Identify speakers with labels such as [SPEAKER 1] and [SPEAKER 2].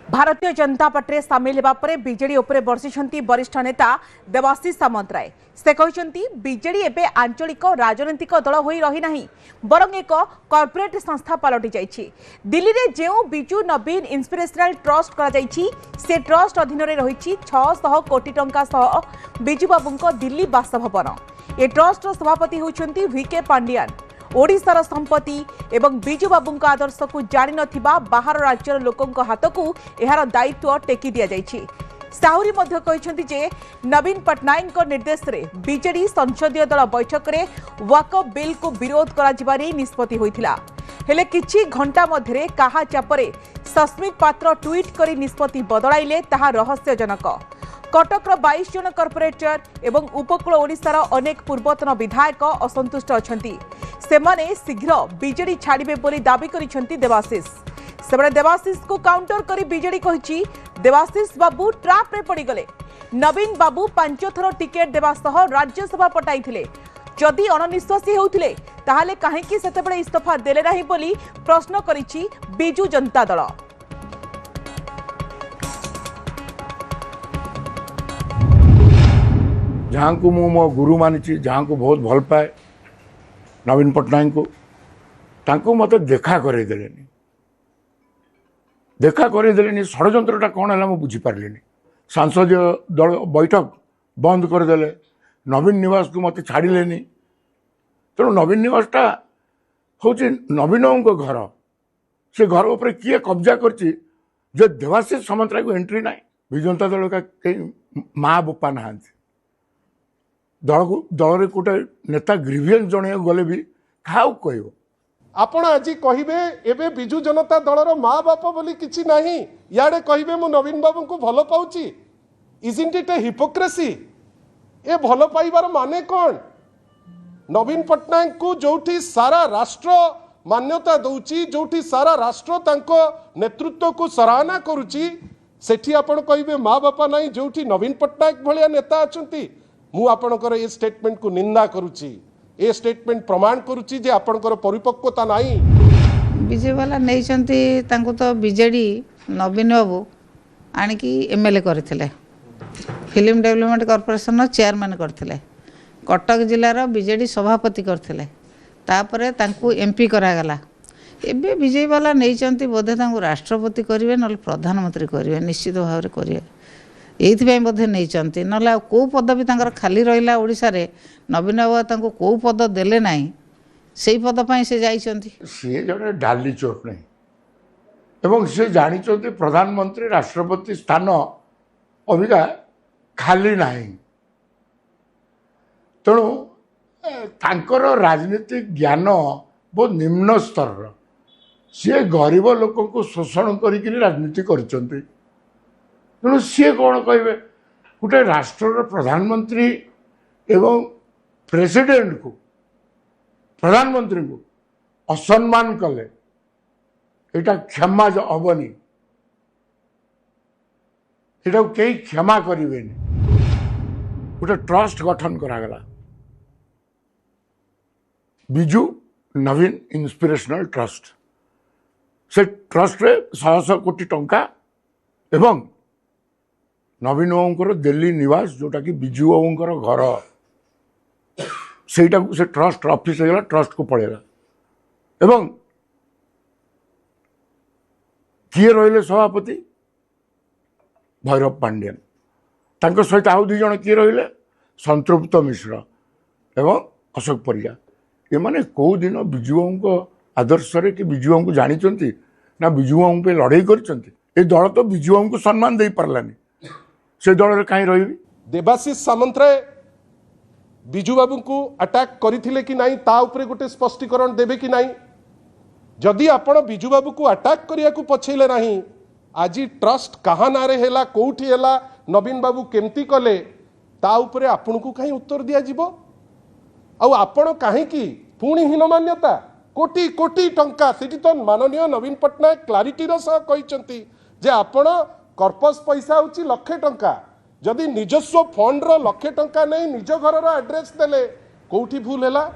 [SPEAKER 1] Bharatiya Janata party सामिल होगा पर बीजेडी उपरे बर्षिंट वरिष्ठ नेता देवाशीष सामंतराय। से कहते बीजेडी एवं आंचलिक राजनैतिक दल हो रही ना बरं एक कॉर्पोरेट संस्था पलटि जाइए। दिल्ली में जो बिजू नवीन इंस्पिरेशनल ट्रस्ट से ट्रस्ट अधीन रही 600 कोटी टंका सह बिजू बाबू दिल्ली बासभवन। ए ट्रस्ट सभापति होती वीके पांडियान। ओडिशार संपत्ति एवं बिजू बाबू आदर्श को जानी नथिबा बाहर राज्यर लोकों हाथ को यार दायित्व टेकी दि जाइछि। साहुरी मध्य कहछन्ति जे नवीन पट्टनायक निर्देश रे बीजेडी संसदीय दल बैठक में वाकफ बिल को विरोध करा निष्पत्ति होइथिला। हेले किछि घंटा मध्यरे काहा चापरे सस्मित पात्र ट्वीट करी निष्पत्ति बदलाइले ताहा रहस्यजनक। कटकर 22 जन कॉर्पोरेटर एवं उपकूल ओडिशार अनेक पूर्वतन विधायक असंतुष्ट अछंती। सेमाने शीघ्र बीजेडी छाड़िबे बोली दाबी करिसेंती देवाशीष। सेबडे देवाशीष को काउंटर करी बीजेडी कहिछि देवाशीष बाबू ट्रैप रे पड़ी गले। नवीन बाबू 5 थर टिकेट देवा सह राज्यसभा पटाइथिले। जदि अननिश्वासी होउथिले ताहाले काहेकि सेतेबेले इस्तीफा देले नाही बोली प्रश्न करिछि बिजू जनता दल।
[SPEAKER 2] जहाँ को मु मो गुरु मानी जहाँ को बहुत भल पाए नवीन पट्टनायक को तांको मत देखा करदेले षड्यंत्रटा कौन है मुझे बुझीपारे। सांसदीय दल बैठक बंद करदे नवीन निवास को मत छाड़े तेणु नवीन निवासटा हूँ नवीन घर से घर उपर किए कब्जा करछि जे देवाशीष सामंतराय को एंट्री ना। विजु जनता दल का कई माँ बोपा ना दल रे गोटे नेता ग्रीवियंस जन गले भी क्या कह
[SPEAKER 3] आपण आज कहे एबे बिजू जनता दलर माँ बाप बोली किछि नहीं याडे कहे मु नवीन बाबू को भल पाउची। Isn't it a hypocrisy? ए भल पाइबार माने कौन? नवीन पट्टनायक को जोठी सारा राष्ट्र मान्यता दउची जोठी सारा राष्ट्र तांको नेतृत्व को सराहना करुची सेठी आपण कहिबे माँ बापा नहीं जोठी नवीन पट्टनायक भलिया नेता अछंती। मु आपणकर ए स्टेटमेंट को निंदा करुची। ए स्टेटमेंट प्रमाण करुची जे आपणकर परिपक्वता नहीं।
[SPEAKER 4] विजयवाला नहीं तो बीजेडी नवीन बाबू आणिकी एमएलए करथिले फिल्म डेवलपमेंट कॉर्पोरेशन चेयरमैन करथिले कटक जिलार बीजेडी सभापति करथिले तापरे तांकू एमपी करागला। एबे विजयवाला नहीं बोधे तांकू राष्ट्रपति करेंगे ना प्रधानमंत्री करेंगे निश्चित भाव में करेंगे ये बोधे नहीं ना कौ पद भी खाली रहा ओडिशा रे नवीन बाबू कौ पद देले ना से पद से जाइछंती।
[SPEAKER 2] सी जड़े डाली चोट नहीं एवं सी जानी प्रधानमंत्री राष्ट्रपति स्थान अबिका खाली नहीं तेणु तांकर राजनीतिक ज्ञान बहुत निम्न स्तर सी गरीब लोक को शोषण करी राजनीति करचंती। तेणु सी कौन कहे गोटे राष्ट्र प्रधानमंत्री एवं प्रेसिडेंट को प्रधानमंत्री को असम्मान कले एटा क्षमा हेनी एटा कई क्षमा करेंगे। गोटे ट्रस्ट गठन करागला बिजू नवीन इंस्पिरेशनल ट्रस्ट। से ट्रस्ट रे 100 कोटी टंका एवं नवीन बाबूर दिल्ली निवास जोटा कि बिजू बाबूर घर से ट्रस्ट ऑफिस होगा ट्रस्ट को पड़ेगा एवं किए रहिले सभापति भैरव पांडियन तांको सहित आउ 2 जन किए रहिले संतृप्त मिश्र एवं अशोक परिजा। ये माने कौ दिन बिजू बाबू आदर्श रे कि बिजू बाबू जानी ना बिजू बाबू पे लड़ाई करचंती। ए दल तो बिजू बाबू को सम्मान दे पारलानी से दल कहीं रही।
[SPEAKER 3] देवाशीष सामंतराय बिजू बाबू को अटैक करथिले कि नहीं ता उपरे गोटे स्पष्टीकरण देबे कि नहीं? जदि आपण बिजू बाबू को अटैक करिया को पछैले नहीं आज ट्रस्ट कहा ना रे हेला कोठी हेला नवीन बाबू केमती कले ता उपरे आपण को कहीं उत्तर दिया जीवो आ आपण काहे की पुणी हीन मान्यता कोटी कोटी टंका सेठी तो माननीय नवीन पट्टनायक क्लारिटी रो सह कहिसंती जे आपण कर्पस पैसा होची लक्षे टंका जदि निजस्व फंड रो लक्षे टंका नहीं निज घर एड्रेस देले कोठी भूल हैला।